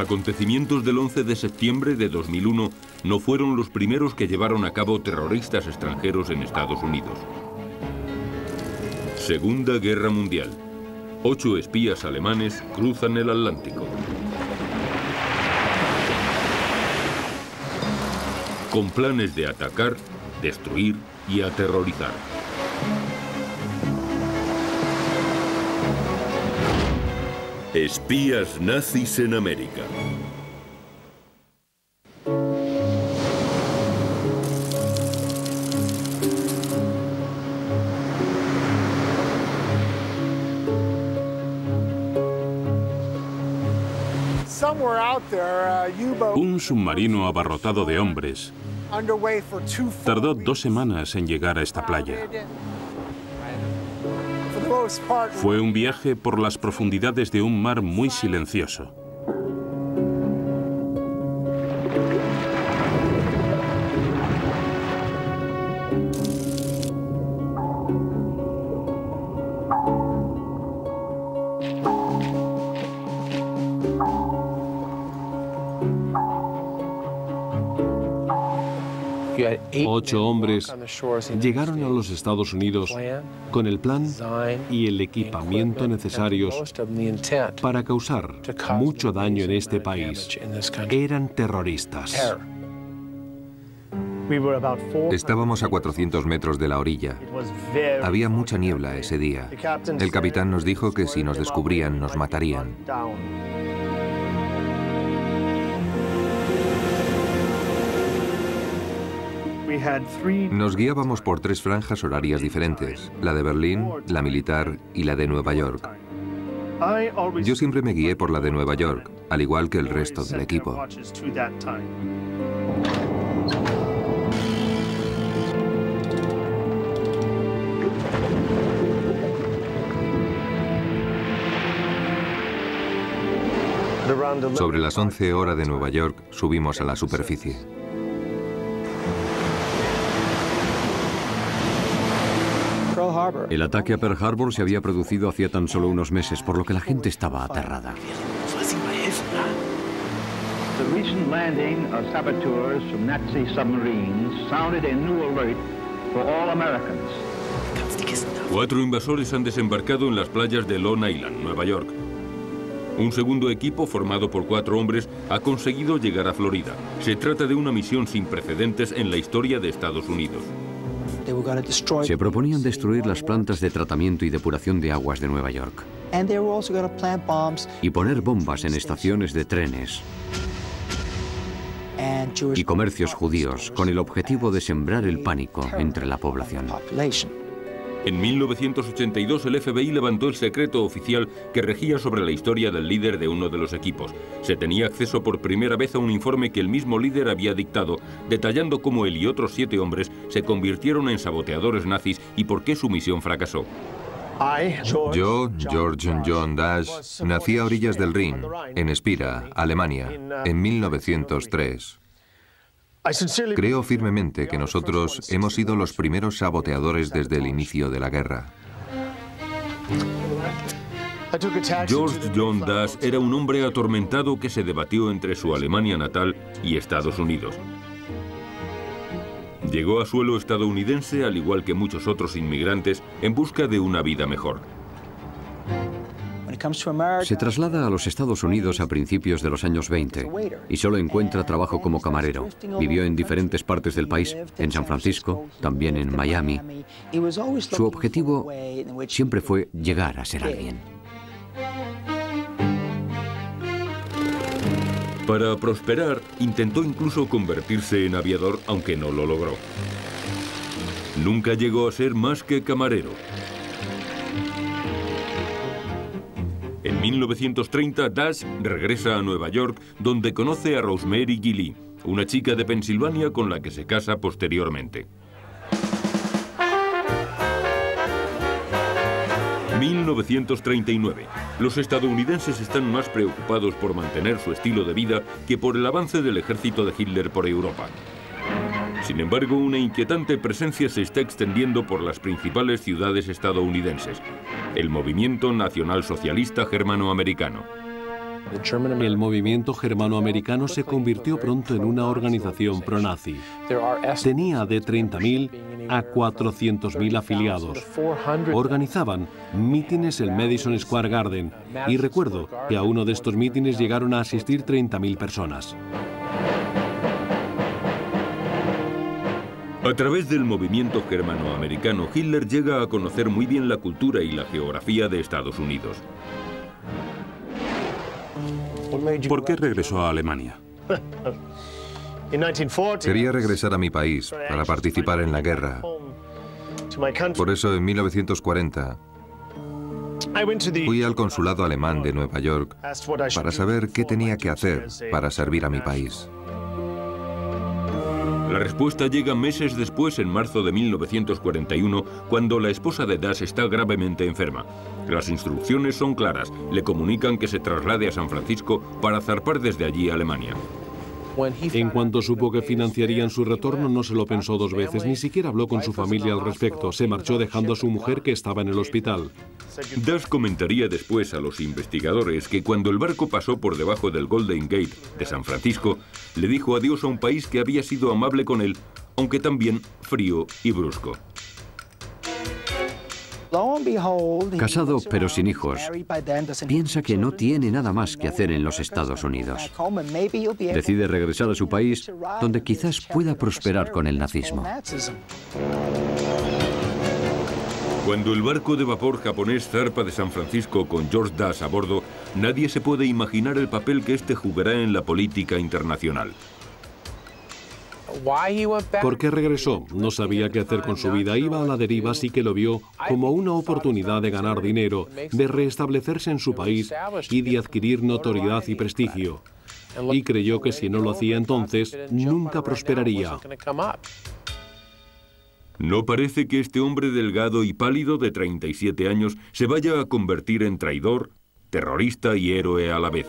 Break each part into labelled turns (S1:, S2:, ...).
S1: acontecimientos del 11 de septiembre de 2001 no fueron los primeros que llevaron a cabo terroristas extranjeros en Estados Unidos. Segunda Guerra Mundial. 8 espías alemanes cruzan el Atlántico. Con planes de atacar, destruir y aterrorizar. Espías nazis en América.
S2: Un submarino abarrotado de hombres tardó 2 semanas en llegar a esta playa. Fue un viaje por las profundidades de un mar muy silencioso.
S3: Ocho hombres llegaron a los Estados Unidos con el plan y el equipamiento necesarios para causar mucho daño en este país. Eran terroristas.
S4: Estábamos a 400 metros de la orilla. Había mucha niebla ese día. El capitán nos dijo que si nos descubrían, nos matarían. Nos guiábamos por 3 franjas horarias diferentes, la de Berlín, la militar y la de Nueva York. Yo siempre me guié por la de Nueva York, al igual que el resto del equipo. Sobre las 11 horas de Nueva York, subimos a la superficie.
S5: El ataque a Pearl Harbor se había producido hacía tan solo unos meses, por lo que la gente estaba aterrada.
S6: The recent landing of saboteurs from Nazi submarines sounded a new alert for all Americans.
S1: 4 invasores han desembarcado en las playas de Long Island, Nueva York. Un segundo equipo, formado por 4 hombres, ha conseguido llegar a Florida. Se trata de una misión sin precedentes en la historia de Estados Unidos.
S5: Se proponían destruir las plantas de tratamiento y depuración de aguas de Nueva York y poner bombas en estaciones de trenes y comercios judíos con el objetivo de sembrar el pánico entre la población.
S1: En 1982 el FBI levantó el secreto oficial que regía sobre la historia del líder de uno de los equipos. Se tenía acceso por primera vez a un informe que el mismo líder había dictado, detallando cómo él y otros 7 hombres se convirtieron en saboteadores nazis y por qué su misión fracasó.
S4: Yo, George John Dash, nací a orillas del Rin, en Spira, Alemania, en 1903. Creo firmemente que nosotros hemos sido los primeros saboteadores desde el inicio de la guerra.
S1: George John Dash era un hombre atormentado que se debatió entre su Alemania natal y Estados Unidos. Llegó a suelo estadounidense, al igual que muchos otros inmigrantes, en busca de una vida mejor.
S5: Se traslada a los Estados Unidos a principios de los años 20 y solo encuentra trabajo como camarero. Vivió en diferentes partes del país, en San Francisco, también en Miami. Su objetivo siempre fue llegar a ser alguien.
S1: Para prosperar, intentó incluso convertirse en aviador, aunque no lo logró. Nunca llegó a ser más que camarero. En 1930, Dash regresa a Nueva York, donde conoce a Rosemary Gilley, una chica de Pensilvania con la que se casa posteriormente. 1939. Los estadounidenses están más preocupados por mantener su estilo de vida que por el avance del ejército de Hitler por Europa. Sin embargo, una inquietante presencia se está extendiendo por las principales ciudades estadounidenses: el movimiento nacionalsocialista germanoamericano.
S3: El movimiento germanoamericano se convirtió pronto en una organización pro-nazi. Tenía de 30.000 a 400.000 afiliados. Organizaban mítines en Madison Square Garden y recuerdo que a uno de estos mítines llegaron a asistir 30.000 personas.
S1: A través del movimiento germanoamericano, Hitler llega a conocer muy bien la cultura y la geografía de Estados Unidos.
S2: ¿Por qué regresó a Alemania?
S4: Quería regresar a mi país para participar en la guerra. Por eso, en 1940, fui al consulado alemán de Nueva York para saber qué tenía que hacer para servir a mi país.
S1: La respuesta llega meses después, en marzo de 1941, cuando la esposa de Das está gravemente enferma. Las instrucciones son claras. Le comunican que se traslade a San Francisco para zarpar desde allí a Alemania.
S3: En cuanto supo que financiarían su retorno, no se lo pensó dos veces, ni siquiera habló con su familia al respecto. Se marchó dejando a su mujer, que estaba en el hospital.
S1: Das comentaría después a los investigadores que cuando el barco pasó por debajo del Golden Gate de San Francisco, le dijo adiós a un país que había sido amable con él, aunque también frío y brusco.
S5: Casado pero sin hijos, piensa que no tiene nada más que hacer en los Estados Unidos. Decide regresar a su país, donde quizás pueda prosperar con el nazismo.
S1: Cuando el barco de vapor japonés zarpa de San Francisco con George Das a bordo, nadie se puede imaginar el papel que este jugará en la política internacional.
S3: ¿Por qué regresó? No sabía qué hacer con su vida. Iba a la deriva, así que lo vio como una oportunidad de ganar dinero, de restablecerse en su país y de adquirir notoriedad y prestigio. Y creyó que si no lo hacía entonces, nunca prosperaría.
S1: No parece que este hombre delgado y pálido de 37 años se vaya a convertir en traidor, terrorista y héroe a la vez.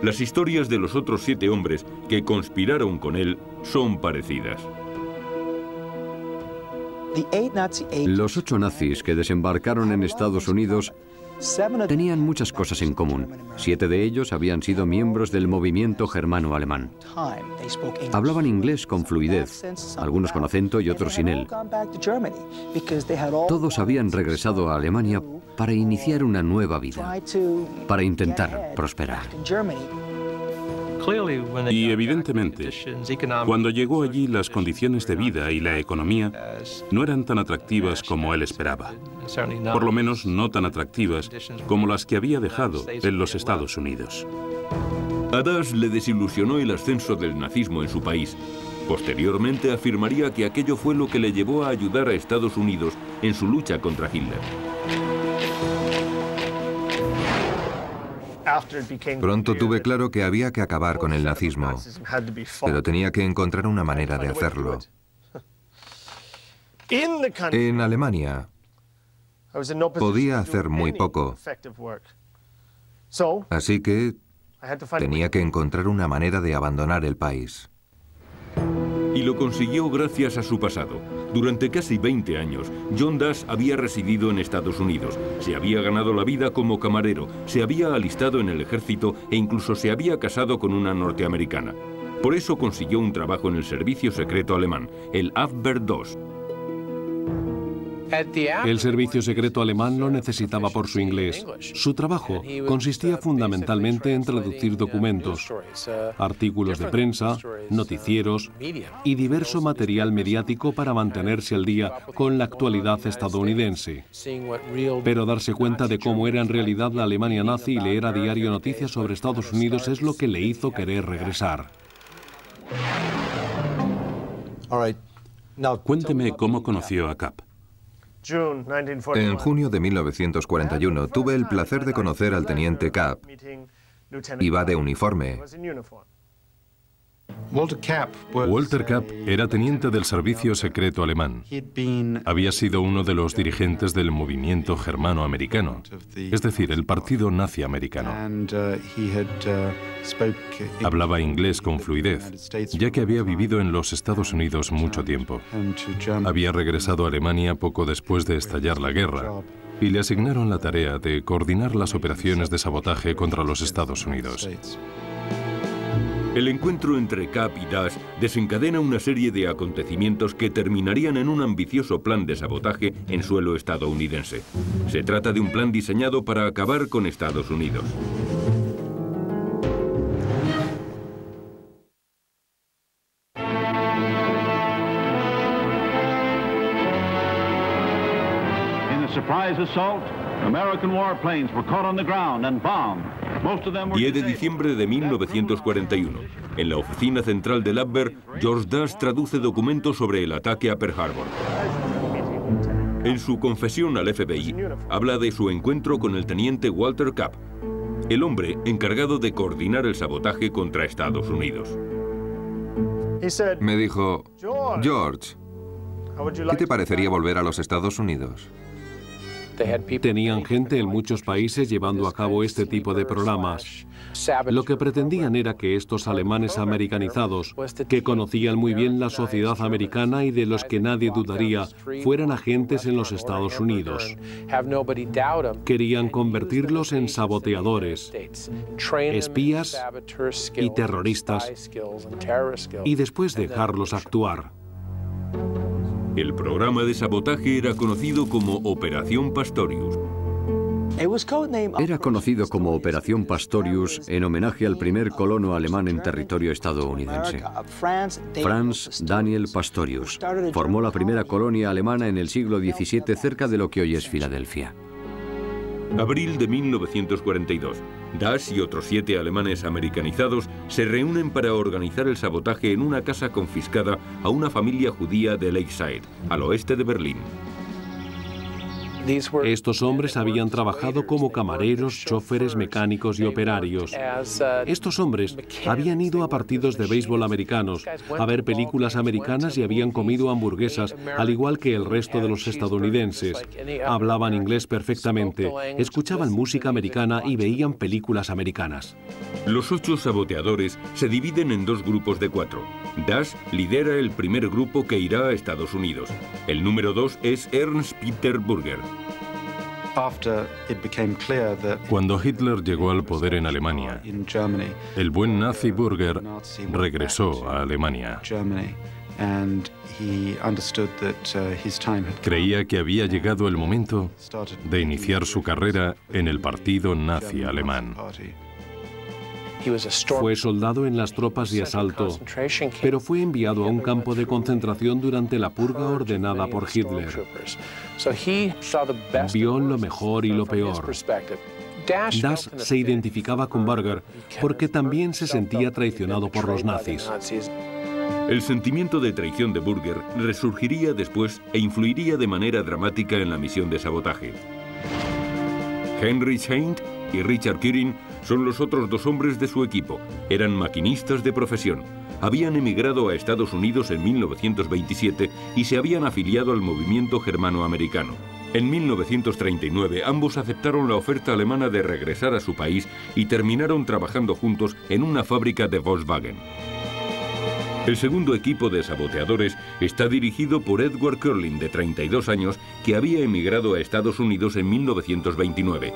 S1: Las historias de los otros 7 hombres que conspiraron con él son parecidas.
S5: Los 8 nazis que desembarcaron en Estados Unidos tenían muchas cosas en común. 7 de ellos habían sido miembros del movimiento germano-alemán. Hablaban inglés con fluidez, algunos con acento y otros sin él. Todos habían regresado a Alemania para iniciar una nueva vida, para intentar prosperar.
S2: Y evidentemente, cuando llegó allí, las condiciones de vida y la economía no eran tan atractivas como él esperaba. Por lo menos no tan atractivas como las que había dejado en los Estados Unidos.
S1: A Das le desilusionó el ascenso del nazismo en su país. Posteriormente afirmaría que aquello fue lo que le llevó a ayudar a Estados Unidos en su lucha contra Hitler.
S4: Pronto tuve claro que había que acabar con el nazismo, pero tenía que encontrar una manera de hacerlo. En Alemania podía hacer muy poco, así que tenía que encontrar una manera de abandonar el país.
S1: Y lo consiguió gracias a su pasado. Durante casi 20 años, John Das había residido en Estados Unidos, se había ganado la vida como camarero, se había alistado en el ejército e incluso se había casado con una norteamericana. Por eso consiguió un trabajo en el servicio secreto alemán, el Abwehr II.
S3: El servicio secreto alemán lo necesitaba por su inglés. Su trabajo consistía fundamentalmente en traducir documentos, artículos de prensa, noticieros y diverso material mediático para mantenerse al día con la actualidad estadounidense. Pero darse cuenta de cómo era en realidad la Alemania nazi y leer a diario noticias sobre Estados Unidos es lo que le hizo querer regresar.
S2: Cuénteme cómo conoció a Kapp.
S4: En junio de 1941 tuve el placer de conocer al teniente Kapp. Iba de uniforme.
S7: Walter Kapp era teniente del servicio secreto alemán. Había sido uno de los dirigentes del movimiento germano-americano, es decir, el partido nazi-americano. Hablaba inglés con fluidez, ya que había vivido en los Estados Unidos mucho tiempo. Había regresado a Alemania poco después de estallar la guerra y le asignaron la tarea de coordinar las operaciones de sabotaje contra los Estados Unidos.
S1: El encuentro entre Kapp y Dash desencadena una serie de acontecimientos que terminarían en un ambicioso plan de sabotaje en suelo estadounidense. Se trata de un plan diseñado para acabar con Estados Unidos.
S6: Surprise assault, American warplanes were caught on the ground and bombed. Most of them were
S1: 10 de diciembre de 1941. En la oficina central del Abwehr, George Dash traduce documentos sobre el ataque a Pearl Harbor. En su confesión al FBI, habla de su encuentro con el teniente Walter Kapp, el hombre encargado de coordinar el sabotaje contra Estados Unidos.
S4: Me dijo, George, ¿qué te parecería volver a los Estados Unidos?
S3: Tenían gente en muchos países llevando a cabo este tipo de programas. Lo que pretendían era que estos alemanes americanizados, que conocían muy bien la sociedad americana y de los que nadie dudaría, fueran agentes en los Estados Unidos. Querían convertirlos en saboteadores, espías y terroristas, y después dejarlos actuar.
S1: El programa de sabotaje era conocido como Operación Pastorius.
S5: Era conocido como Operación Pastorius en homenaje al primer colono alemán en territorio estadounidense. Franz Daniel Pastorius formó la primera colonia alemana en el siglo XVII cerca de lo que hoy es Filadelfia.
S1: Abril de 1942. Dash y otros 7 alemanes americanizados se reúnen para organizar el sabotaje en una casa confiscada a una familia judía de Lakeside, al oeste de Berlín.
S3: Estos hombres habían trabajado como camareros, choferes, mecánicos y operarios. Estos hombres habían ido a partidos de béisbol americanos, a ver películas americanas y habían comido hamburguesas, al igual que el resto de los estadounidenses. Hablaban inglés perfectamente, escuchaban música americana y veían películas americanas.
S1: Los 8 saboteadores se dividen en 2 grupos de 4. Dash lidera el primer grupo que irá a Estados Unidos. El número 2 es Ernst Peter Burger.
S7: Cuando Hitler llegó al poder en Alemania, el buen nazi Burger regresó a Alemania. Creía que había llegado el momento de iniciar su carrera en el partido nazi alemán.
S3: Fue soldado en las tropas de asalto, pero fue enviado a un campo de concentración durante la purga ordenada por Hitler. Vio lo mejor y lo peor. Dash se identificaba con Burger porque también se sentía traicionado por los nazis.
S1: El sentimiento de traición de Burger resurgiría después e influiría de manera dramática en la misión de sabotaje. Heinrich Heint y Richard Kirin son los otros 2 hombres de su equipo. Eran maquinistas de profesión. Habían emigrado a Estados Unidos en 1927 y se habían afiliado al movimiento germano-americano. En 1939 ambos aceptaron la oferta alemana de regresar a su país y terminaron trabajando juntos en una fábrica de Volkswagen. El segundo equipo de saboteadores está dirigido por Edward Curlin, de 32 años, que había emigrado a Estados Unidos en 1929.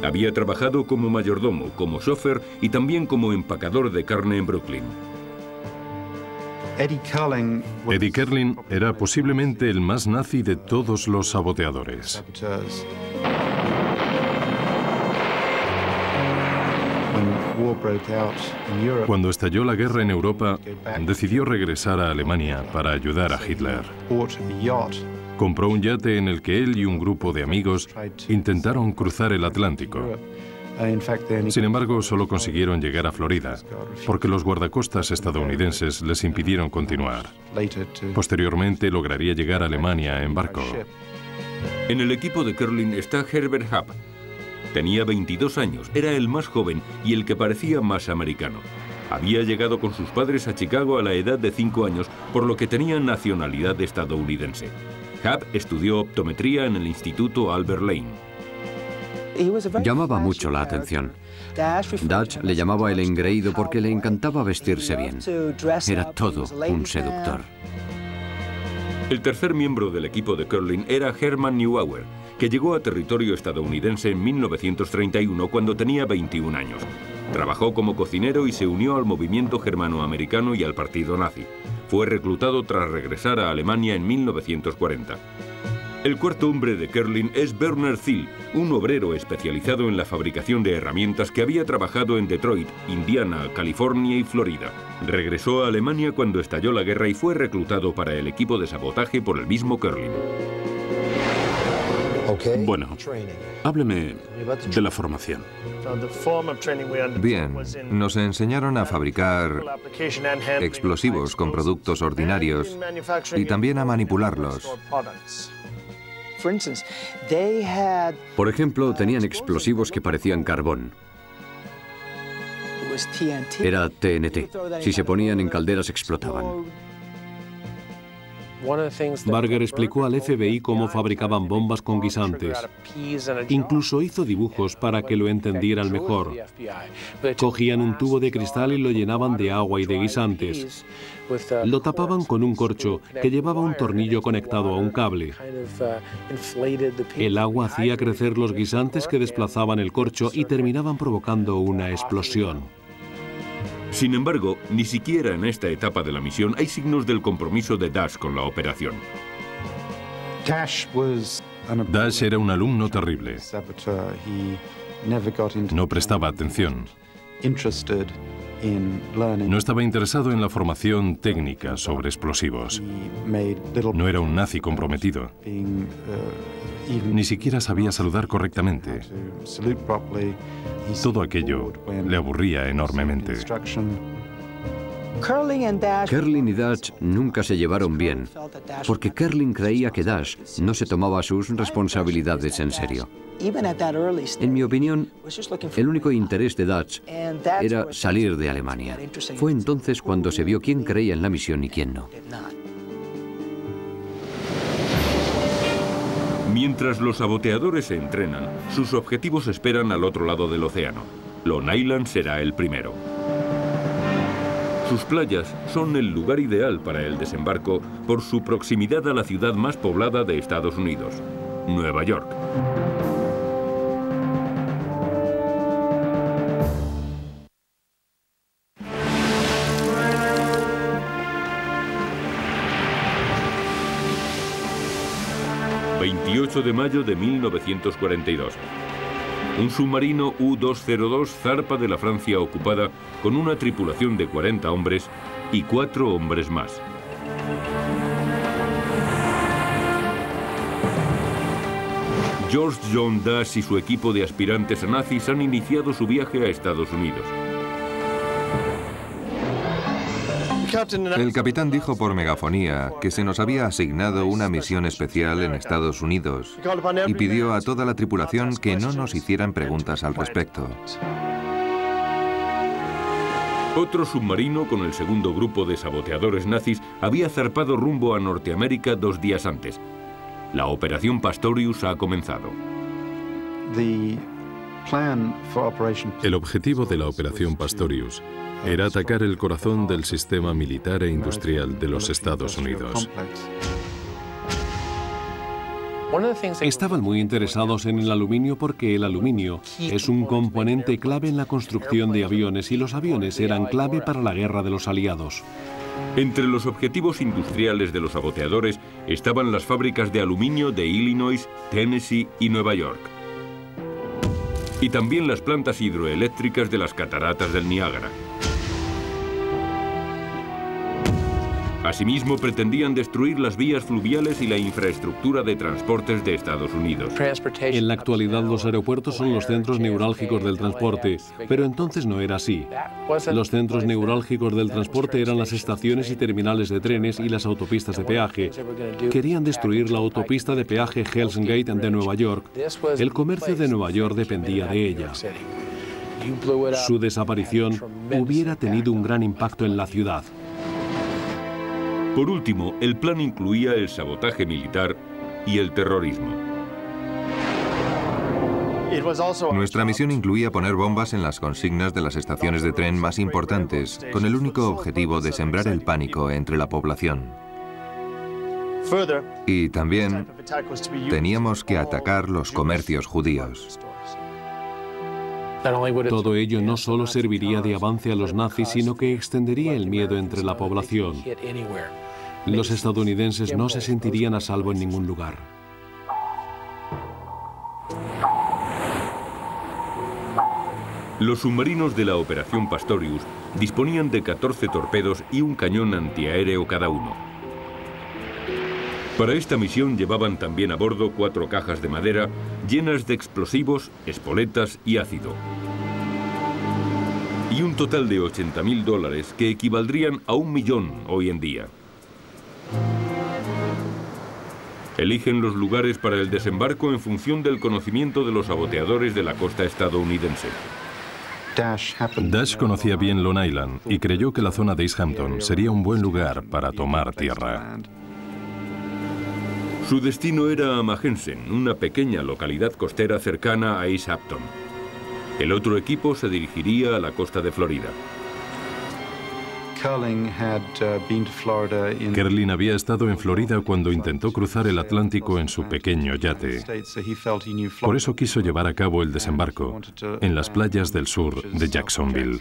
S1: Había trabajado como mayordomo, como chofer y también como empacador de carne en Brooklyn.
S7: Eddie Kerlin era posiblemente el más nazi de todos los saboteadores. Cuando estalló la guerra en Europa, decidió regresar a Alemania para ayudar a Hitler. Compró un yate en el que él y un grupo de amigos intentaron cruzar el Atlántico. Sin embargo, solo consiguieron llegar a Florida, porque los guardacostas estadounidenses les impidieron continuar. Posteriormente lograría llegar a Alemania en barco.
S1: En el equipo de Curlin está Herbert Happ. Tenía 22 años, era el más joven y el que parecía más americano. Había llegado con sus padres a Chicago a la edad de 5 años, por lo que tenía nacionalidad estadounidense. Happ estudió optometría en el Instituto Albert Lane.
S5: Llamaba mucho la atención. Dash le llamaba el engreído porque le encantaba vestirse bien. Era todo un seductor.
S1: El tercer miembro del equipo de Curlin era Hermann Neubauer. que llegó a territorio estadounidense en 1931 cuando tenía 21 años. Trabajó como cocinero y se unió al movimiento germanoamericano y al partido nazi. Fue reclutado tras regresar a Alemania en 1940. El cuarto hombre de Kerlin es Werner Thiel, un obrero especializado en la fabricación de herramientas que había trabajado en Detroit, Indiana, California y Florida. Regresó a Alemania cuando estalló la guerra y fue reclutado para el equipo de sabotaje por el mismo Kerlin.
S2: Bueno, hábleme de la formación.
S4: Bien, nos enseñaron a fabricar explosivos con productos ordinarios y también a manipularlos.
S5: Por ejemplo, tenían explosivos que parecían carbón. Era TNT. Si se ponían en calderas explotaban.
S3: Barger explicó al FBI cómo fabricaban bombas con guisantes. Incluso hizo dibujos para que lo entendieran mejor. Cogían un tubo de cristal y lo llenaban de agua y de guisantes. Lo tapaban con un corcho que llevaba un tornillo conectado a un cable. El agua hacía crecer los guisantes que desplazaban el corcho y terminaban provocando una explosión.
S1: Sin embargo, ni siquiera en esta etapa de la misión hay signos del compromiso de Dash con la operación.
S7: Dash era un alumno terrible. No prestaba atención. No estaba interesado en la formación técnica sobre explosivos. No era un nazi comprometido. Ni siquiera sabía saludar correctamente. Todo aquello le aburría enormemente.
S5: Kerlin y Dash nunca se llevaron bien, porque Kerlin creía que Dash no se tomaba sus responsabilidades en serio. En mi opinión, el único interés de Dash era salir de Alemania. Fue entonces cuando se vio quién creía en la misión y quién no.
S1: Mientras los saboteadores se entrenan, sus objetivos esperan al otro lado del océano. Long Island será el primero. Sus playas son el lugar ideal para el desembarco por su proximidad a la ciudad más poblada de Estados Unidos, Nueva York. De mayo de 1942. Un submarino U-202 zarpa de la Francia ocupada con una tripulación de 40 hombres y 4 hombres más. George John Dash y su equipo de aspirantes a nazis han iniciado su viaje a Estados Unidos.
S4: El capitán dijo por megafonía que se nos había asignado una misión especial en Estados Unidos y pidió a toda la tripulación que no nos hicieran preguntas al respecto.
S1: Otro submarino con el segundo grupo de saboteadores nazis había zarpado rumbo a Norteamérica 2 días antes. La operación Pastorius ha comenzado.
S7: El objetivo de la operación Pastorius era atacar el corazón del sistema militar e industrial de los Estados Unidos.
S3: Estaban muy interesados en el aluminio porque el aluminio es un componente clave en la construcción de aviones y los aviones eran clave para la guerra de los aliados.
S1: Entre los objetivos industriales de los saboteadores estaban las fábricas de aluminio de Illinois, Tennessee y Nueva York. Y también las plantas hidroeléctricas de las cataratas del Niágara. Asimismo, pretendían destruir las vías fluviales y la infraestructura de transportes de Estados Unidos.
S3: En la actualidad, los aeropuertos son los centros neurálgicos del transporte, pero entonces no era así. Los centros neurálgicos del transporte eran las estaciones y terminales de trenes y las autopistas de peaje. Querían destruir la autopista de peaje Hell's Gate de Nueva York. El comercio de Nueva York dependía de ella. Su desaparición hubiera tenido un gran impacto en la ciudad.
S1: Por último, el plan incluía el sabotaje militar y el terrorismo.
S4: Nuestra misión incluía poner bombas en las consignas de las estaciones de tren más importantes, con el único objetivo de sembrar el pánico entre la población. Y también teníamos que atacar los comercios judíos.
S3: Todo ello no solo serviría de avance a los nazis, sino que extendería el miedo entre la población. Los estadounidenses no se sentirían a salvo en ningún lugar.
S1: Los submarinos de la Operación Pastorius disponían de 14 torpedos y un cañón antiaéreo cada uno. Para esta misión llevaban también a bordo 4 cajas de madera llenas de explosivos, espoletas y ácido. Y un total de $80.000 que equivaldrían a 1 millón hoy en día. Eligen los lugares para el desembarco en función del conocimiento de los saboteadores de la costa estadounidense.
S7: Dash conocía bien Long Island y creyó que la zona de East Hampton sería un buen lugar para tomar tierra.
S1: Su destino era Amahensen, una pequeña localidad costera cercana a East Hampton. El otro equipo se dirigiría a la costa de Florida.
S7: Kerlin había estado en Florida cuando intentó cruzar el Atlántico en su pequeño yate. Por eso quiso llevar a cabo el desembarco en las playas del sur de Jacksonville.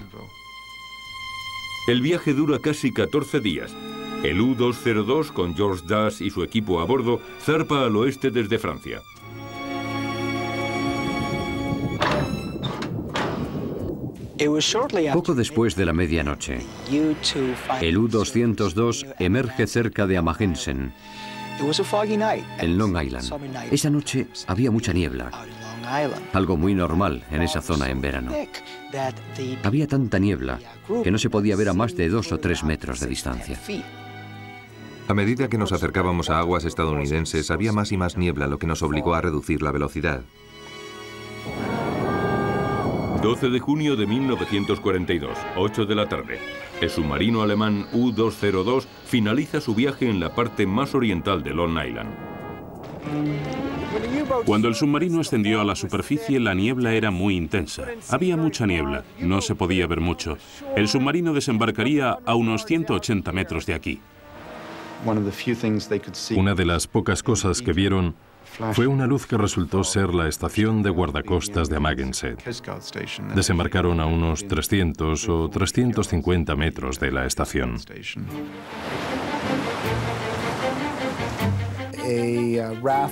S1: El viaje dura casi 14 días. El U-202, con George Dash y su equipo a bordo, zarpa al oeste desde Francia.
S5: Poco después de la medianoche, el U-202 emerge cerca de Amahensen, en Long Island. Esa noche había mucha niebla, algo muy normal en esa zona en verano. Había tanta niebla que no se podía ver a más de 2 o 3 metros de distancia.
S4: A medida que nos acercábamos a aguas estadounidenses, había más y más niebla, lo que nos obligó a reducir la velocidad.
S1: 12 de junio de 1942, 8 de la tarde. El submarino alemán U-202 finaliza su viaje en la parte más oriental de Long Island.
S2: Cuando el submarino ascendió a la superficie, la niebla era muy intensa. Había mucha niebla, no se podía ver mucho. El submarino desembarcaría a unos 180 metros de aquí.
S7: Una de las pocas cosas que vieron fue una luz que resultó ser la estación de guardacostas de Amagansett. Desembarcaron a unos 300 o 350 metros de la estación.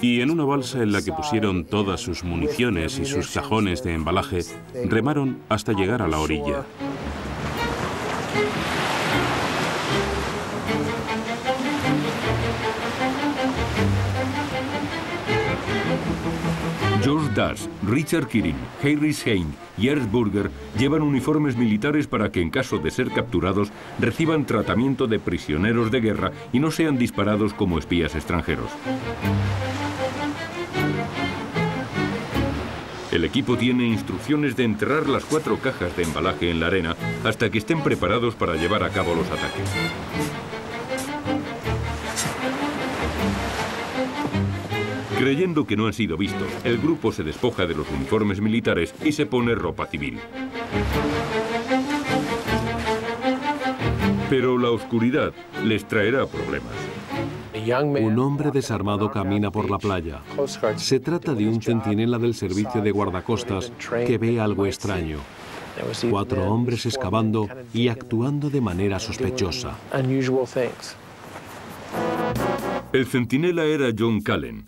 S2: Y en una balsa en la que pusieron todas sus municiones y sus cajones de embalaje, remaron hasta llegar a la orilla.
S1: George Dash, Richard Kirin, Heinrich Hein y Ernst Burger llevan uniformes militares para que en caso de ser capturados reciban tratamiento de prisioneros de guerra y no sean disparados como espías extranjeros. El equipo tiene instrucciones de enterrar las 4 cajas de embalaje en la arena hasta que estén preparados para llevar a cabo los ataques. Creyendo que no han sido vistos, el grupo se despoja de los uniformes militares y se pone ropa civil. Pero la oscuridad les traerá problemas.
S3: Un hombre desarmado camina por la playa. Se trata de un centinela del servicio de guardacostas que ve algo extraño. 4 hombres excavando y actuando de manera sospechosa.
S1: El centinela era John Cullen.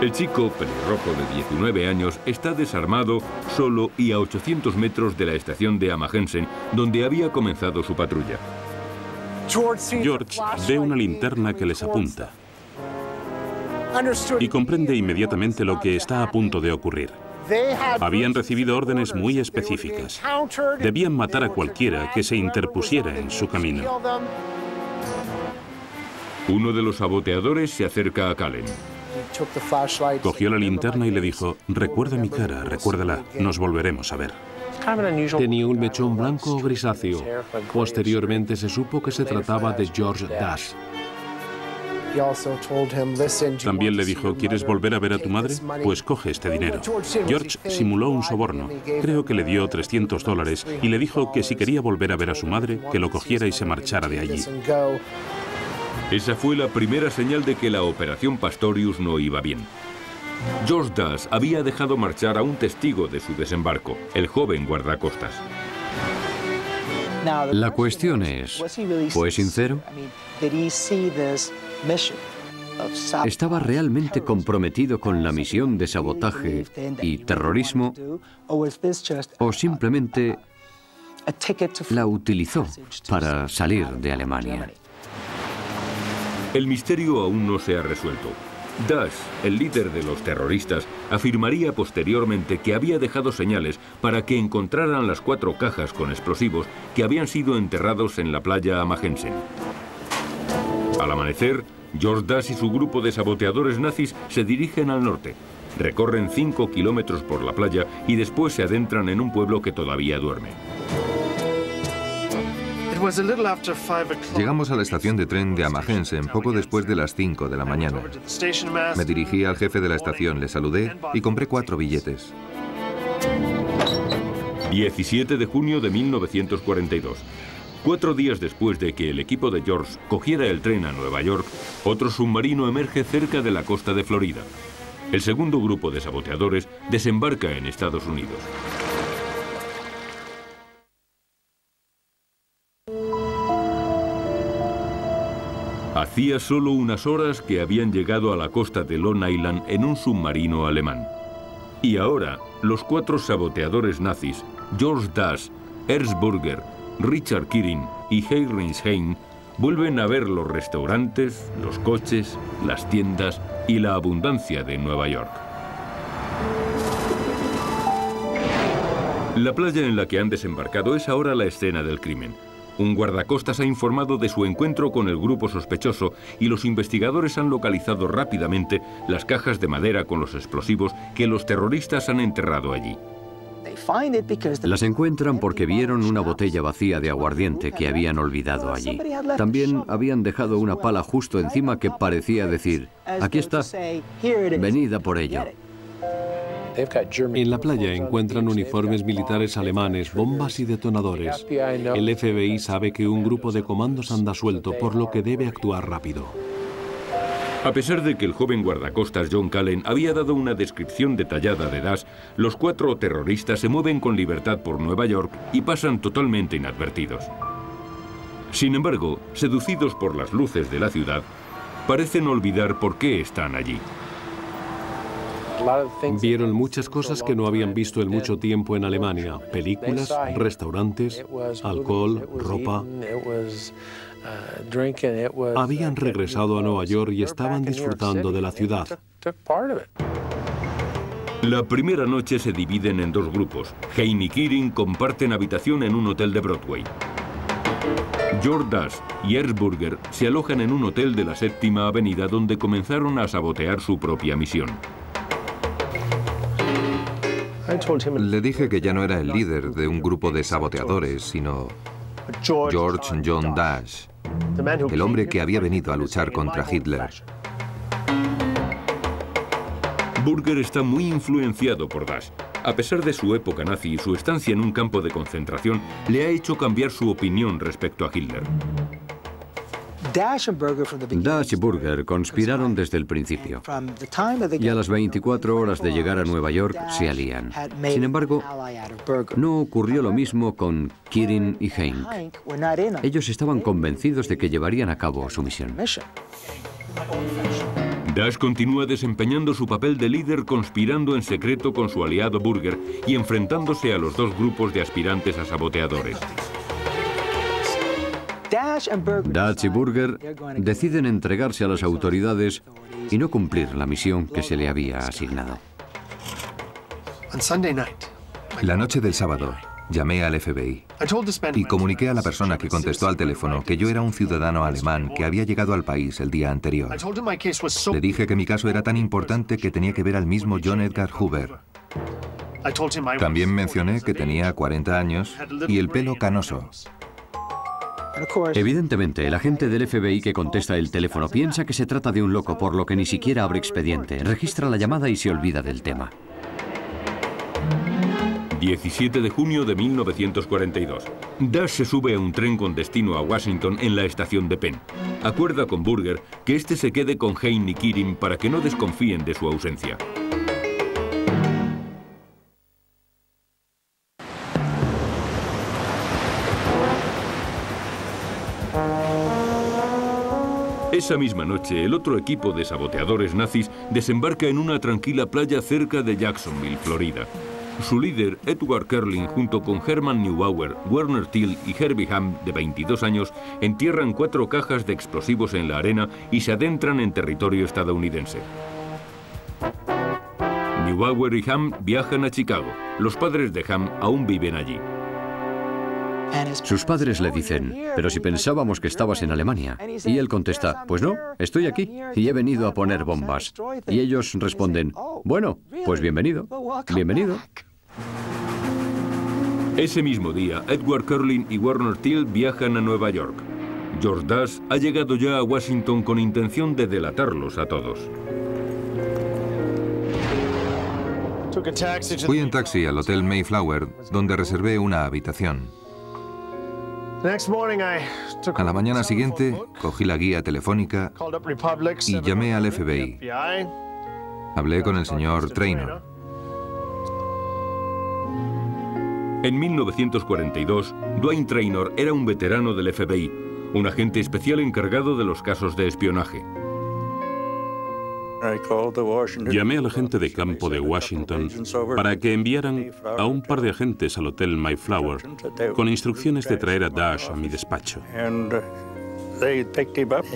S1: El chico pelirrojo de 19 años está desarmado, solo y a 800 metros de la estación de Amahensen, donde había comenzado su patrulla.
S2: George ve una linterna que les apunta y comprende inmediatamente lo que está a punto de ocurrir. Habían recibido órdenes muy específicas. Debían matar a cualquiera que se interpusiera en su camino.
S1: Uno de los saboteadores se acerca a Cullen.
S2: Cogió la linterna y le dijo: recuerda mi cara, recuérdala, nos volveremos a ver.
S3: Tenía un mechón blanco o grisáceo. Posteriormente se supo que se trataba de George Dash.
S2: También le dijo: ¿quieres volver a ver a tu madre? Pues coge este dinero. George simuló un soborno. Creo que le dio $300 y le dijo que si quería volver a ver a su madre, que lo cogiera y se marchara de allí.
S1: Esa fue la primera señal de que la Operación Pastorius no iba bien. George Dash había dejado marchar a un testigo de su desembarco, el joven guardacostas.
S5: La cuestión es, ¿fue sincero? ¿Estaba realmente comprometido con la misión de sabotaje y terrorismo o simplemente la utilizó para salir de Alemania?
S1: El misterio aún no se ha resuelto. Dash, el líder de los terroristas, afirmaría posteriormente que había dejado señales para que encontraran las 4 cajas con explosivos que habían sido enterrados en la playa Amagensen. Al amanecer, George Dash y su grupo de saboteadores nazis se dirigen al norte. Recorren 5 kilómetros por la playa y después se adentran en un pueblo que todavía duerme.
S4: Llegamos a la estación de tren de Amagensen poco después de las 5 de la mañana. Me dirigí al jefe de la estación, le saludé y compré 4 billetes.
S1: 17 de junio de 1942. 4 días después de que el equipo de George cogiera el tren a Nueva York, otro submarino emerge cerca de la costa de Florida. El segundo grupo de saboteadores desembarca en Estados Unidos. Hacía solo unas horas que habían llegado a la costa de Long Island en un submarino alemán. Y ahora, los 4 saboteadores nazis, George Dash, Ernst Burger, Richard Kirin y Heinrich Heine, vuelven a ver los restaurantes, los coches, las tiendas y la abundancia de Nueva York. La playa en la que han desembarcado es ahora la escena del crimen. Un guardacostas ha informado de su encuentro con el grupo sospechoso y los investigadores han localizado rápidamente las cajas de madera con los explosivos que los terroristas han enterrado allí.
S5: Las encuentran porque vieron una botella vacía de aguardiente que habían olvidado allí. También habían dejado una pala justo encima que parecía decir, aquí está, venid a por ello.
S3: En la playa encuentran uniformes militares alemanes, bombas y detonadores. El FBI sabe que un grupo de comandos anda suelto, por lo que debe actuar rápido.
S1: A pesar de que el joven guardacostas John Cullen había dado una descripción detallada de Dash, los 4 terroristas se mueven con libertad por Nueva York y pasan totalmente inadvertidos. Sin embargo, seducidos por las luces de la ciudad, parecen olvidar por qué están allí.
S3: Vieron muchas cosas que no habían visto en mucho tiempo en Alemania. Películas, restaurantes, alcohol, ropa. Habían regresado a Nueva York y estaban disfrutando de la ciudad.
S1: La primera noche se dividen en 2 grupos. Heine y Kirin comparten habitación en un hotel de Broadway. George Dash y Ernst Burger se alojan en un hotel de la 7ª Avenida donde comenzaron a sabotear su propia misión.
S4: Le dije que ya no era el líder de un grupo de saboteadores, sino George John Dash, el hombre que había venido a luchar contra Hitler.
S1: Burger está muy influenciado por Dash. A pesar de su época nazi y su estancia en un campo de concentración, le ha hecho cambiar su opinión respecto a Hitler.
S5: Dash y Burger conspiraron desde el principio. Y a las 24 horas de llegar a Nueva York se alían. Sin embargo, no ocurrió lo mismo con Kirin y Heine. Ellos estaban convencidos de que llevarían a cabo su misión.
S1: Dash continúa desempeñando su papel de líder conspirando en secreto con su aliado Burger y enfrentándose a los 2 grupos de aspirantes a saboteadores.
S5: Dash y Burger deciden entregarse a las autoridades y no cumplir la misión que se le había asignado.
S4: La noche del sábado, llamé al FBI y comuniqué a la persona que contestó al teléfono que yo era un ciudadano alemán que había llegado al país el día anterior. Le dije que mi caso era tan importante que tenía que ver al mismo John Edgar Hoover. También mencioné que tenía 40 años y el pelo canoso.
S5: Evidentemente, el agente del FBI que contesta el teléfono piensa que se trata de un loco, por lo que ni siquiera abre expediente, registra la llamada y se olvida del tema.
S1: 17 de junio de 1942. Dash se sube a un tren con destino a Washington en la estación de Penn. Acuerda con Burger que este se quede con Hein y Kirin para que no desconfíen de su ausencia. Esa misma noche, el otro equipo de saboteadores nazis desembarca en una tranquila playa cerca de Jacksonville, Florida. Su líder, Edward Kerling, junto con Herman Neubauer, Werner Thiel y Herbie Hamm, de 22 años, entierran 4 cajas de explosivos en la arena y se adentran en territorio estadounidense. Neubauer y Hamm viajan a Chicago. Los padres de Hamm aún viven allí.
S5: Sus padres le dicen, pero si pensábamos que estabas en Alemania. Y él contesta, pues no, estoy aquí y he venido a poner bombas. Y ellos responden, bueno, pues bienvenido, bienvenido.
S1: Ese mismo día, Edward Kerling y Werner Thiel viajan a Nueva York. George Dash ha llegado ya a Washington con intención de delatarlos a todos.
S4: Fui en taxi al Hotel Mayflower, donde reservé una habitación. A la mañana siguiente, cogí la guía telefónica y llamé al FBI. Hablé con el señor Traynor.
S1: En 1942, Dwayne Traynor era un veterano del FBI, un agente especial encargado de los casos de espionaje.
S2: Llamé al agente de campo de Washington para que enviaran a un par de agentes al Hotel Mayflower con instrucciones de traer a Dash a mi despacho.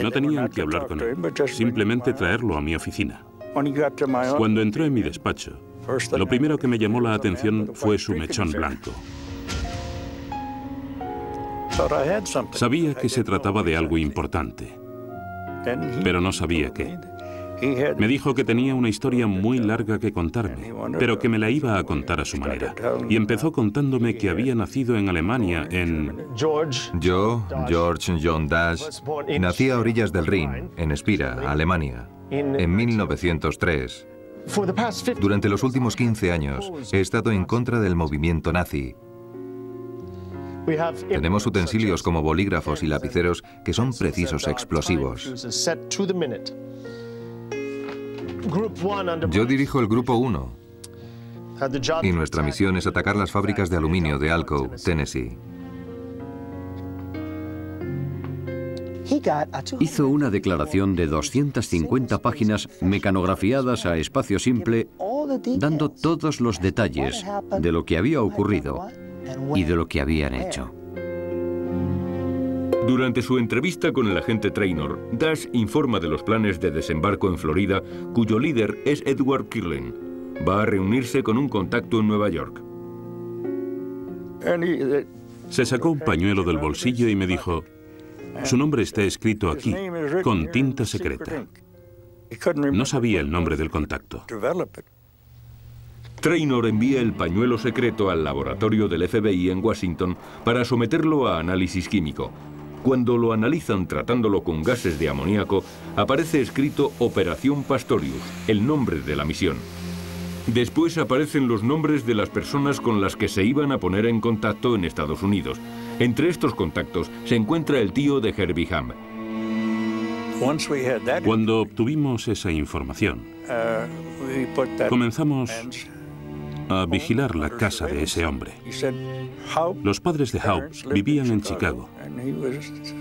S2: No tenían que hablar con él, simplemente traerlo a mi oficina. Cuando entró en mi despacho, lo primero que me llamó la atención fue su mechón blanco. Sabía que se trataba de algo importante, pero no sabía qué. Me dijo que tenía una historia muy larga que contarme, pero que me la iba a contar a su manera. Y empezó contándome que había nacido en Alemania en...
S4: Yo, George John Dash, nací a orillas del Rin, en Spira, Alemania, en 1903. Durante los últimos 15 años he estado en contra del movimiento nazi. Tenemos utensilios como bolígrafos y lapiceros que son precisos explosivos. Yo dirijo el Grupo 1 y nuestra misión es atacar las fábricas de aluminio de Alco, Tennessee.
S5: Hizo una declaración de 250 páginas mecanografiadas a espacio simple, dando todos los detalles de lo que había ocurrido y de lo que habían hecho.
S1: Durante su entrevista con el agente Traynor, Dash informa de los planes de desembarco en Florida, cuyo líder es Edward Kerling. Va a reunirse con un contacto en Nueva York.
S2: Se sacó un pañuelo del bolsillo y me dijo, su nombre está escrito aquí, con tinta secreta. No sabía el nombre del contacto.
S1: Traynor envía el pañuelo secreto al laboratorio del FBI en Washington para someterlo a análisis químico. Cuando lo analizan tratándolo con gases de amoníaco, aparece escrito Operación Pastorius, el nombre de la misión. Después aparecen los nombres de las personas con las que se iban a poner en contacto en Estados Unidos. Entre estos contactos se encuentra el tío de Herbie Hamm.
S2: Cuando obtuvimos esa información, comenzamos a vigilar la casa de ese hombre. Los padres de Haupt vivían en Chicago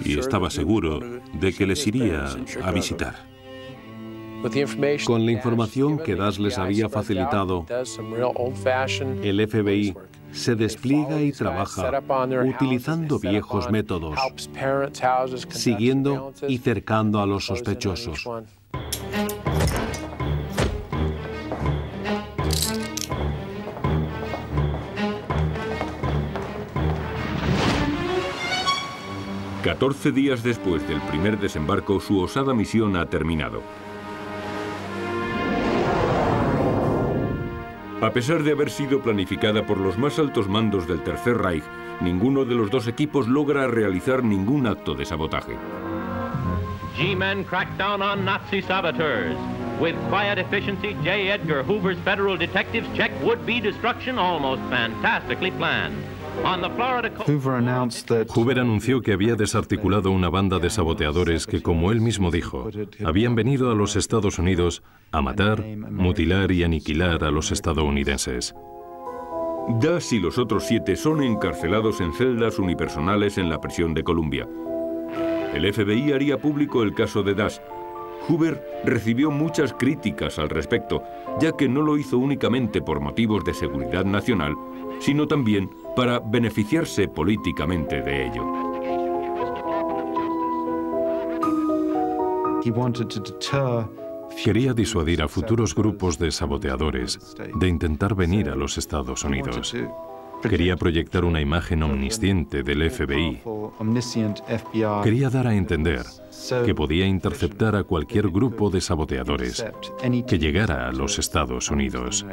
S2: y estaba seguro de que les iría a visitar.
S3: Con la información que Dash les había facilitado, el FBI se despliega y trabaja utilizando viejos métodos, siguiendo y cercando a los sospechosos.
S1: ...14 días después del primer desembarco, su osada misión ha terminado. A pesar de haber sido planificada por los más altos mandos del Tercer Reich, ninguno de los dos equipos logra realizar ningún acto de sabotaje.
S8: G-men crack down on Nazi saboteurs. With quiet efficiency, J. Edgar Hoover's federal detectives check would-be destruction almost fantastically planned. On the Florida coast...
S7: Hoover anunció que había desarticulado una banda de saboteadores que, como él mismo dijo, habían venido a los Estados Unidos a matar, mutilar y aniquilar a los estadounidenses.
S1: Das y los otros 7 son encarcelados en celdas unipersonales en la prisión de Columbia. El FBI haría público el caso de Das. Hoover recibió muchas críticas al respecto, ya que no lo hizo únicamente por motivos de seguridad nacional, sino también para beneficiarse políticamente de ello.
S7: Quería disuadir a futuros grupos de saboteadores de intentar venir a los Estados Unidos. Quería proyectar una imagen omnisciente del FBI. Quería dar a entender que podía interceptar a cualquier grupo de saboteadores que llegara a los Estados Unidos.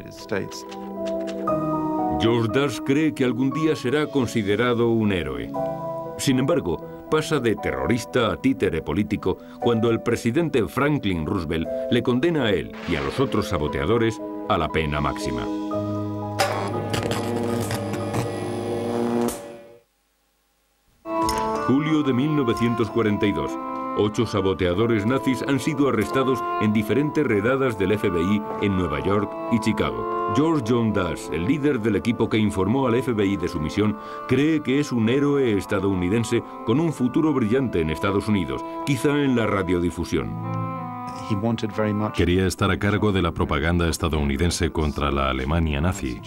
S1: George Das cree que algún día será considerado un héroe. Sin embargo, pasa de terrorista a títere político cuando el presidente Franklin Roosevelt le condena a él y a los otros saboteadores a la pena máxima. Julio de 1942. 8 saboteadores nazis han sido arrestados en diferentes redadas del FBI en Nueva York y Chicago. George John Das, el líder del equipo que informó al FBI de su misión, cree que es un héroe estadounidense con un futuro brillante en Estados Unidos, quizá en la radiodifusión.
S7: Quería estar a cargo de la propaganda estadounidense contra la Alemania nazi.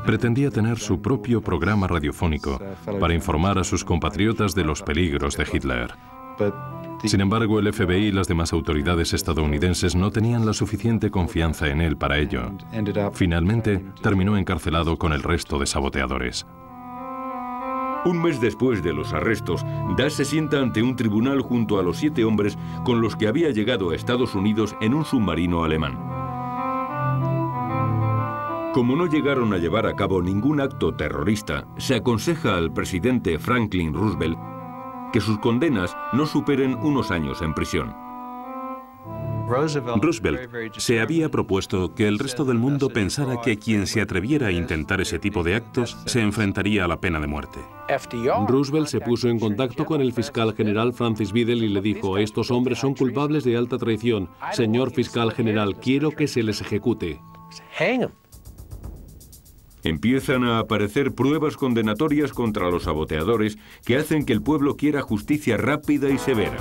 S7: Pretendía tener su propio programa radiofónico para informar a sus compatriotas de los peligros de Hitler. Sin embargo, el FBI y las demás autoridades estadounidenses no tenían la suficiente confianza en él para ello. Finalmente, terminó encarcelado con el resto de saboteadores.
S1: Un mes después de los arrestos, Das se sienta ante un tribunal junto a los 7 hombres con los que había llegado a Estados Unidos en un submarino alemán. Como no llegaron a llevar a cabo ningún acto terrorista, se aconseja al presidente Franklin Roosevelt que sus condenas no superen unos años en prisión.
S2: Roosevelt se había propuesto que el resto del mundo pensara que quien se atreviera a intentar ese tipo de actos se enfrentaría a la pena de muerte.
S3: Roosevelt se puso en contacto con el fiscal general Francis Biddle y le dijo: estos hombres son culpables de alta traición. Señor fiscal general, quiero que se les ejecute.
S1: Empiezan a aparecer pruebas condenatorias contra los saboteadores que hacen que el pueblo quiera justicia rápida y severa.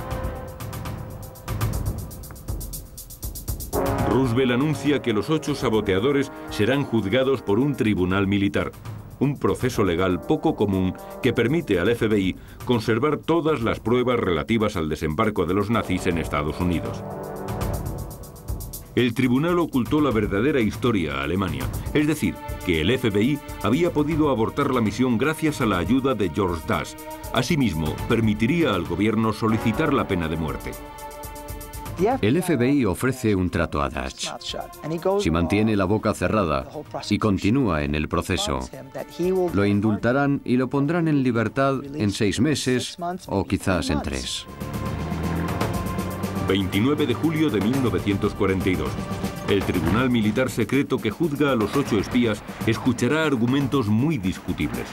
S1: Roosevelt anuncia que los 8 saboteadores serán juzgados por un tribunal militar, un proceso legal poco común que permite al FBI conservar todas las pruebas relativas al desembarco de los nazis en Estados Unidos. El tribunal ocultó la verdadera historia a Alemania, es decir, que el FBI había podido abortar la misión gracias a la ayuda de George Das. Asimismo, permitiría al gobierno solicitar la pena de muerte.
S5: El FBI ofrece un trato a Das. Si mantiene la boca cerrada y continúa en el proceso, lo indultarán y lo pondrán en libertad en 6 meses o quizás en 3.
S1: 29 de julio de 1942. El Tribunal Militar Secreto que juzga a los 8 espías escuchará argumentos muy discutibles.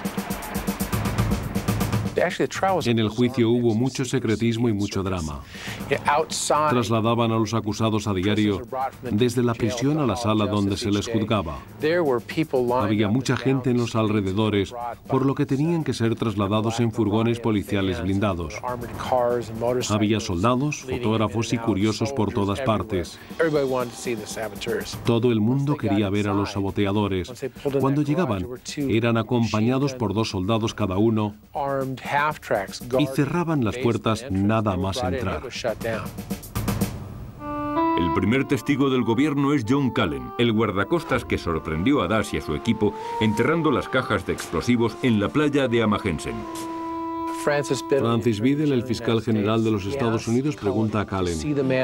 S3: En el juicio hubo mucho secretismo y mucho drama. Trasladaban a los acusados a diario desde la prisión a la sala donde se les juzgaba. Había mucha gente en los alrededores, por lo que tenían que ser trasladados en furgones policiales blindados. Había soldados, fotógrafos y curiosos por todas partes. Todo el mundo quería ver a los saboteadores. Cuando llegaban, eran acompañados por 2 soldados cada uno y cerraban las puertas nada más entrar.
S1: El primer testigo del gobierno es John Callen, el guardacostas que sorprendió a Das y a su equipo enterrando las cajas de explosivos en la playa de Amahensen.
S3: Francis Biddle, el fiscal general de los Estados Unidos, pregunta a Callen: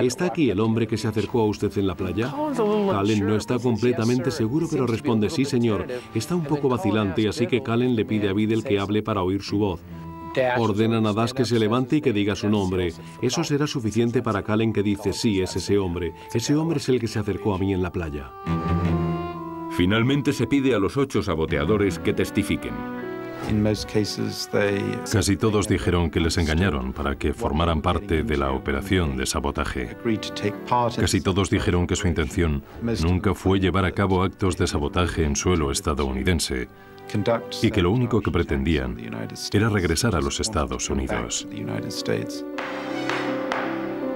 S3: ¿está aquí el hombre que se acercó a usted en la playa? Callen no está completamente seguro, pero responde: sí, señor. Está un poco vacilante, así que Callen le pide a Biddle que hable para oír su voz. Ordenan a Dash que se levante y que diga su nombre. Eso será suficiente para Cullen, que dice: sí, es ese hombre. Ese hombre es el que se acercó a mí en la playa.
S1: Finalmente se pide a los 8 saboteadores que testifiquen.
S7: Casi todos dijeron que les engañaron para que formaran parte de la operación de sabotaje. Casi todos dijeron que su intención nunca fue llevar a cabo actos de sabotaje en suelo estadounidense y que lo único que pretendían era regresar a los Estados Unidos.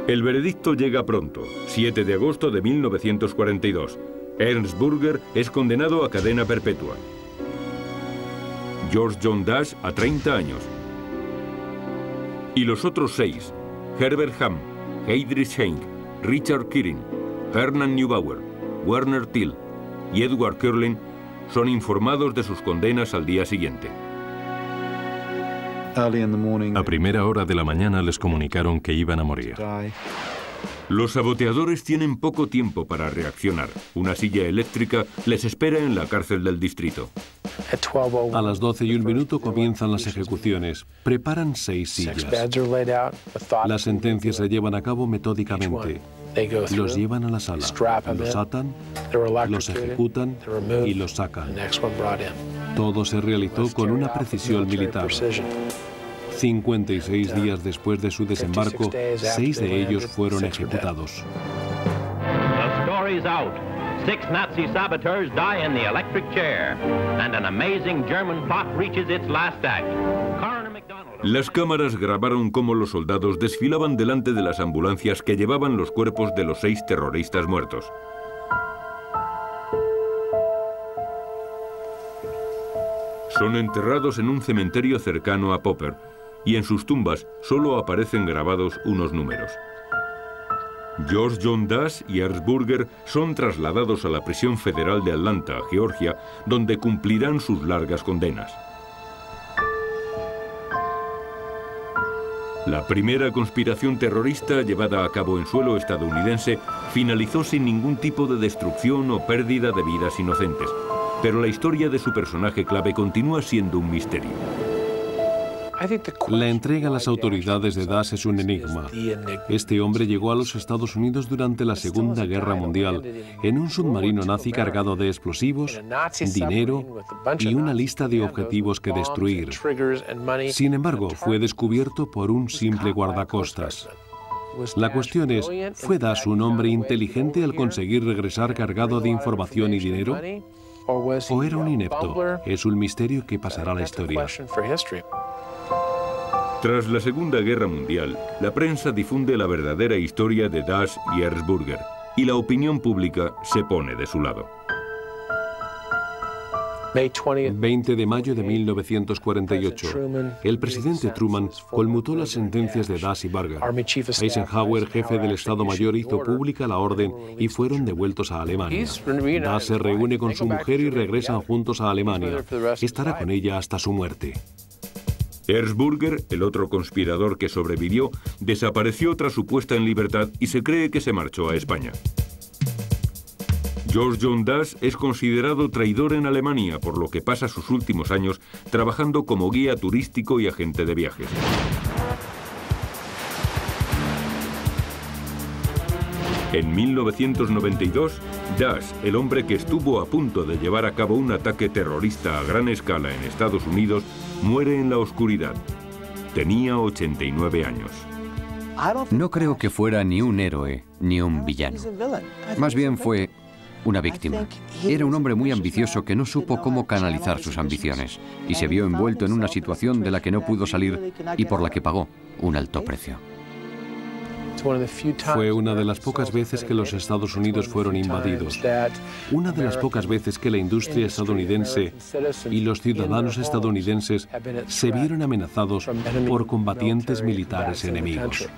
S1: El veredicto llega pronto, 7 de agosto de 1942. Ernst Burger es condenado a cadena perpetua. George John Dash a 30 años. Y los otros 6, Herbert Hamm, Heydrich Henk, Richard Kirin, Hermann Neubauer, Werner Thiel y Edward Curlin, son informados de sus condenas al día siguiente.
S7: A primera hora de la mañana les comunicaron que iban a morir.
S1: Los saboteadores tienen poco tiempo para reaccionar. Una silla eléctrica les espera en la cárcel del distrito.
S3: A las 12:01 comienzan las ejecuciones. Preparan 6 sillas. Las sentencias se llevan a cabo metódicamente. Los llevan a la sala, los atan, los ejecutan y los sacan. Todo se realizó con una precisión militar. 56 días después de su desembarco, 6 de ellos fueron ejecutados.
S8: The story's out. 6 Nazi saboteurs die in the electric chair, and an amazing German plot reaches its last act.
S1: Las cámaras grabaron cómo los soldados desfilaban delante de las ambulancias que llevaban los cuerpos de los 6 terroristas muertos. Son enterrados en un cementerio cercano a Popper, y en sus tumbas solo aparecen grabados unos números. George John Dash y Ernst Burger son trasladados a la prisión federal de Atlanta, Georgia, donde cumplirán sus largas condenas. La primera conspiración terrorista llevada a cabo en suelo estadounidense finalizó sin ningún tipo de destrucción o pérdida de vidas inocentes, pero la historia de su personaje clave continúa siendo un misterio.
S3: La entrega a las autoridades de Dash es un enigma. Este hombre llegó a los Estados Unidos durante la Segunda Guerra Mundial en un submarino nazi cargado de explosivos, dinero y una lista de objetivos que destruir. Sin embargo, fue descubierto por un simple guardacostas. La cuestión es, ¿fue Dash un hombre inteligente al conseguir regresar cargado de información y dinero? ¿O era un inepto? Es un misterio que pasará a la historia.
S1: Tras la Segunda Guerra Mundial, la prensa difunde la verdadera historia de Dash y Ernst Burger, y la opinión pública se pone de su lado.
S3: 20 de mayo de 1948, el presidente Truman conmutó las sentencias de Dash y Burger. Eisenhower, jefe del Estado Mayor, hizo pública la orden y fueron devueltos a Alemania. Dash se reúne con su mujer y regresan juntos a Alemania. Estará con ella hasta su muerte.
S1: Ernst Burger, el otro conspirador que sobrevivió, desapareció tras su puesta en libertad y se cree que se marchó a España. George John Dash es considerado traidor en Alemania, por lo que pasa sus últimos años trabajando como guía turístico y agente de viajes. En 1992, Dash, el hombre que estuvo a punto de llevar a cabo un ataque terrorista a gran escala en Estados Unidos, muere en la oscuridad. Tenía 89 años.
S5: No creo que fuera ni un héroe ni un villano. Más bien fue una víctima. Era un hombre muy ambicioso que no supo cómo canalizar sus ambiciones y se vio envuelto en una situación de la que no pudo salir y por la que pagó un alto precio.
S3: Fue una de las pocas veces que los Estados Unidos fueron invadidos. Una de las pocas veces que la industria estadounidense y los ciudadanos estadounidenses se vieron amenazados por combatientes militares enemigos.